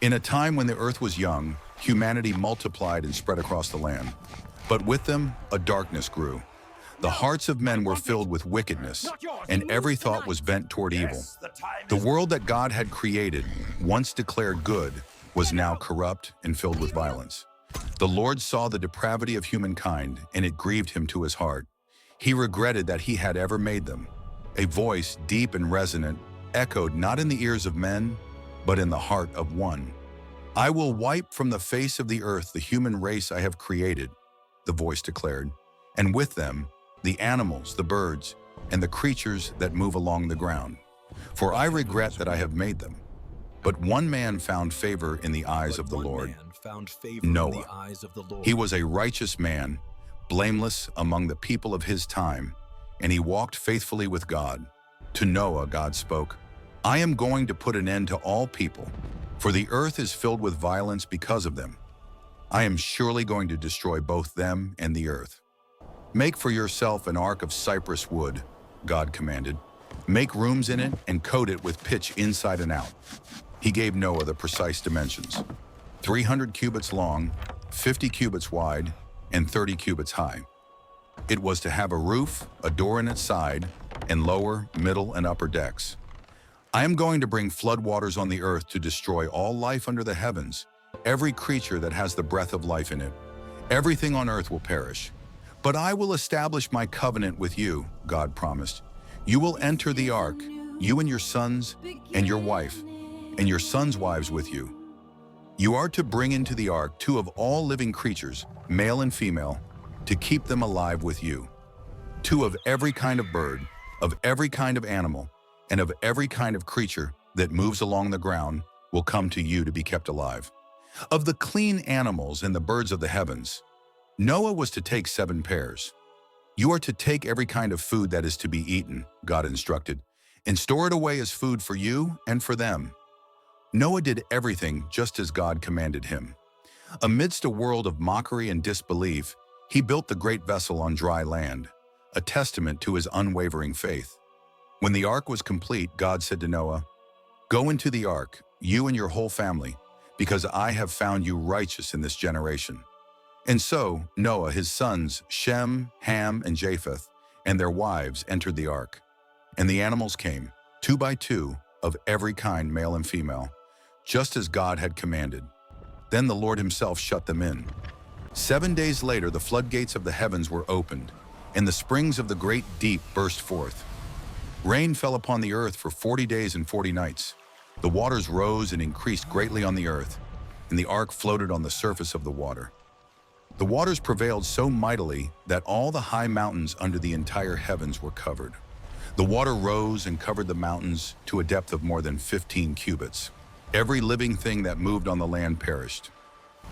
In a time when the earth was young, humanity multiplied and spread across the land. But with them, a darkness grew. The hearts of men were filled with wickedness, and every thought was bent toward evil. The world that God had created, once declared good, was now corrupt and filled with violence. The Lord saw the depravity of humankind, and it grieved him to his heart. He regretted that he had ever made them. A voice, deep and resonant, echoed not in the ears of men, but in the heart of one. "I will wipe from the face of the earth the human race I have created," the voice declared, "and with them, the animals, the birds, and the creatures that move along the ground. For I regret that I have made them." But one man found favor in the eyes of the Lord, Noah. He was a righteous man, blameless among the people of his time, and he walked faithfully with God. To Noah, God spoke, "I am going to put an end to all people, for the earth is filled with violence because of them. I am surely going to destroy both them and the earth. Make for yourself an ark of cypress wood," God commanded. "Make rooms in it and coat it with pitch inside and out." He gave Noah the precise dimensions: 300 cubits long, 50 cubits wide, and 30 cubits high. It was to have a roof, a door in its side, and lower, middle, and upper decks. "I am going to bring floodwaters on the earth to destroy all life under the heavens, every creature that has the breath of life in it. Everything on earth will perish. But I will establish my covenant with you," God promised. "You will enter the ark, you and your sons and your wife, and your sons' wives with you. You are to bring into the ark 2 of all living creatures, male and female, to keep them alive with you. 2 of every kind of bird, of every kind of animal, and of every kind of creature that moves along the ground will come to you to be kept alive. Of the clean animals and the birds of the heavens, Noah was to take 7 pairs. You are to take every kind of food that is to be eaten," God instructed, "and store it away as food for you and for them." Noah did everything just as God commanded him. Amidst a world of mockery and disbelief, he built the great vessel on dry land, a testament to his unwavering faith. When the ark was complete, God said to Noah, "Go into the ark, you and your whole family, because I have found you righteous in this generation." And so Noah, his sons, Shem, Ham, and Japheth, and their wives entered the ark. And the animals came, 2 by 2, of every kind, male and female, just as God had commanded. Then the Lord himself shut them in. 7 days later, the floodgates of the heavens were opened, and the springs of the great deep burst forth. Rain fell upon the earth for 40 days and 40 nights. The waters rose and increased greatly on the earth, and the ark floated on the surface of the water. The waters prevailed so mightily that all the high mountains under the entire heavens were covered. The water rose and covered the mountains to a depth of more than 15 cubits. Every living thing that moved on the land perished.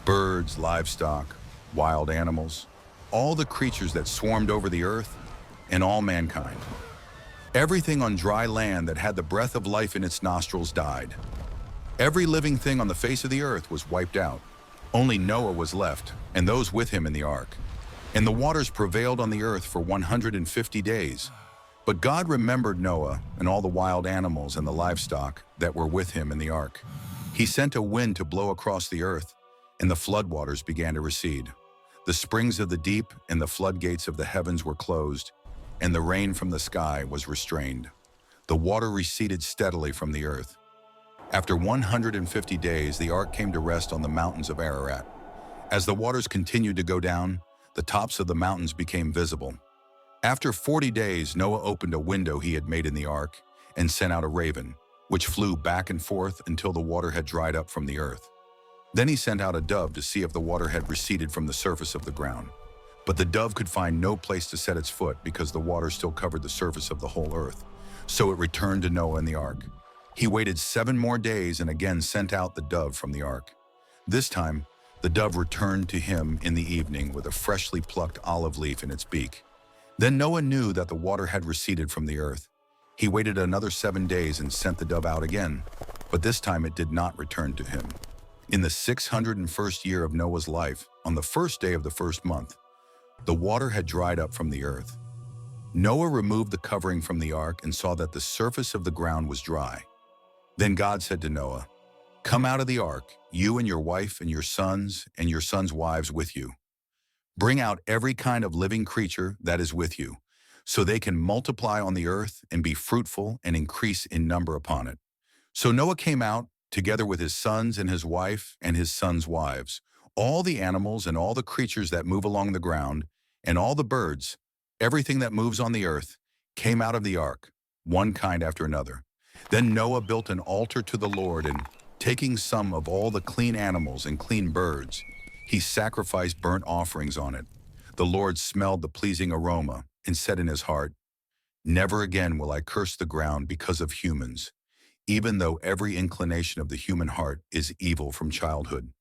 Birds, livestock, wild animals, all the creatures that swarmed over the earth, and all mankind. Everything on dry land that had the breath of life in its nostrils died. Every living thing on the face of the earth was wiped out. Only Noah was left, and those with him in the ark. And the waters prevailed on the earth for 150 days. But God remembered Noah and all the wild animals and the livestock that were with him in the ark. He sent a wind to blow across the earth, and the floodwaters began to recede. The springs of the deep and the floodgates of the heavens were closed, and the rain from the sky was restrained. The water receded steadily from the earth. After 150 days, the ark came to rest on the mountains of Ararat. As the waters continued to go down, the tops of the mountains became visible. After 40 days, Noah opened a window he had made in the ark and sent out a raven, which flew back and forth until the water had dried up from the earth. Then he sent out a dove to see if the water had receded from the surface of the ground. But the dove could find no place to set its foot because the water still covered the surface of the whole earth. So it returned to Noah in the ark. He waited 7 more days and again sent out the dove from the ark. This time, the dove returned to him in the evening with a freshly plucked olive leaf in its beak. Then Noah knew that the water had receded from the earth. He waited another 7 days and sent the dove out again, but this time it did not return to him. In the 601st year of Noah's life, on the first day of the first month, the water had dried up from the earth. Noah removed the covering from the ark and saw that the surface of the ground was dry. Then God said to Noah, Come out of the ark, you and your wife and your sons' wives with you. Bring out every kind of living creature that is with you, so they can multiply on the earth and be fruitful and increase in number upon it. So Noah came out, together with his sons and his wife and his sons' wives, all the animals and all the creatures that move along the ground, and all the birds, everything that moves on the earth, came out of the ark, one kind after another. Then Noah built an altar to the Lord, and taking some of all the clean animals and clean birds, he sacrificed burnt offerings on it. The Lord smelled the pleasing aroma and said in his heart, "Never again will I curse the ground because of humans, even though every inclination of the human heart is evil from childhood.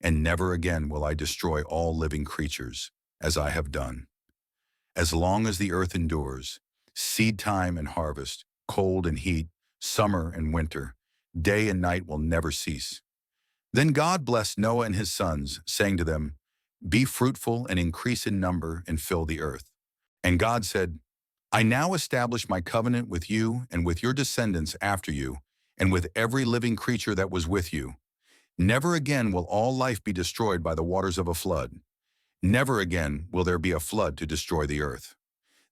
And never again will I destroy all living creatures, as I have done. As long as the earth endures, seed time and harvest, cold and heat, summer and winter, day and night will never cease." Then God blessed Noah and his sons, saying to them, "Be fruitful and increase in number and fill the earth." And God said, "I now establish my covenant with you and with your descendants after you, and with every living creature that was with you. Never again will all life be destroyed by the waters of a flood. Never again will there be a flood to destroy the earth.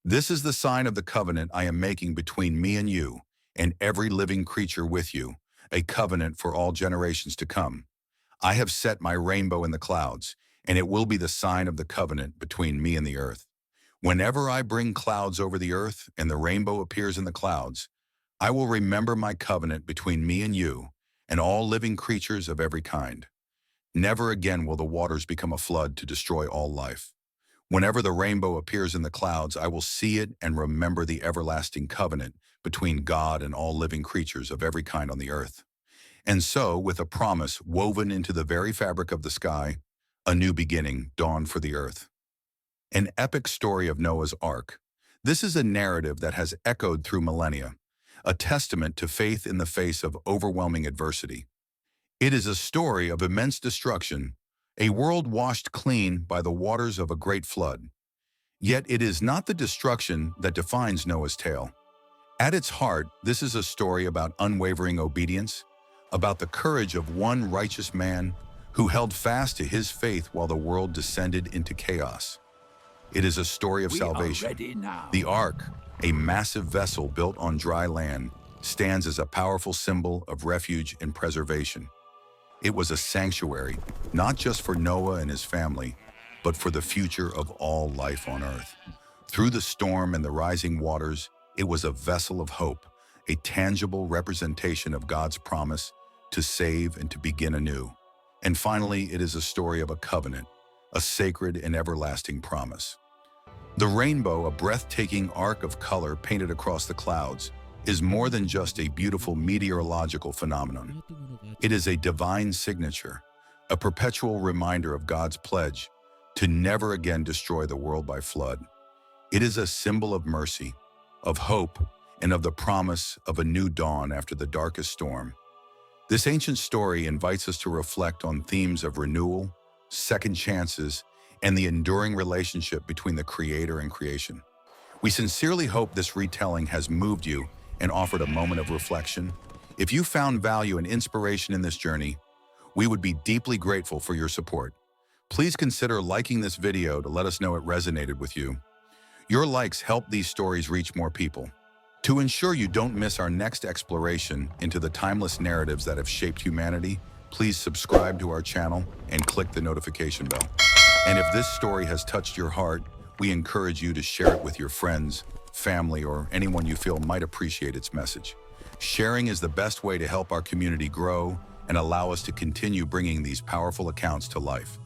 This is the sign of the covenant I am making between me and you, and every living creature with you, a covenant for all generations to come. I have set my rainbow in the clouds, and it will be the sign of the covenant between me and the earth. Whenever I bring clouds over the earth and the rainbow appears in the clouds, I will remember my covenant between me and you, and all living creatures of every kind. Never again will the waters become a flood to destroy all life. Whenever the rainbow appears in the clouds, I will see it and remember the everlasting covenant between God and all living creatures of every kind on the earth." And so, with a promise woven into the very fabric of the sky, a new beginning dawned for the earth. An epic story of Noah's Ark. This is a narrative that has echoed through millennia, a testament to faith in the face of overwhelming adversity. It is a story of immense destruction, a world washed clean by the waters of a great flood. Yet it is not the destruction that defines Noah's tale. At its heart, this is a story about unwavering obedience, about the courage of one righteous man who held fast to his faith while the world descended into chaos. It is a story of salvation. The ark, a massive vessel built on dry land, stands as a powerful symbol of refuge and preservation. It was a sanctuary, not just for Noah and his family, but for the future of all life on earth. Through the storm and the rising waters, it was a vessel of hope, a tangible representation of God's promise to save and to begin anew. And finally, it is a story of a covenant, a sacred and everlasting promise. The rainbow, a breathtaking arc of color painted across the clouds, is more than just a beautiful meteorological phenomenon. It is a divine signature, a perpetual reminder of God's pledge to never again destroy the world by flood. It is a symbol of mercy, of hope, and of the promise of a new dawn after the darkest storm. This ancient story invites us to reflect on themes of renewal, second chances, and the enduring relationship between the Creator and creation. We sincerely hope this retelling has moved you and offered a moment of reflection. If you found value and inspiration in this journey, we would be deeply grateful for your support. Please consider liking this video to let us know it resonated with you. Your likes help these stories reach more people. To ensure you don't miss our next exploration into the timeless narratives that have shaped humanity, please subscribe to our channel and click the notification bell. And if this story has touched your heart, we encourage you to share it with your friends, family, or anyone you feel might appreciate its message. Sharing is the best way to help our community grow and allow us to continue bringing these powerful accounts to life.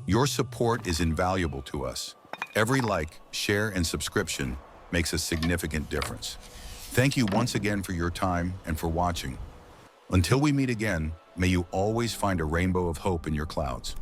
Your support is invaluable to us. Every like, share, and subscription makes a significant difference. Thank you once again for your time and for watching. Until we meet again, may you always find a rainbow of hope in your clouds.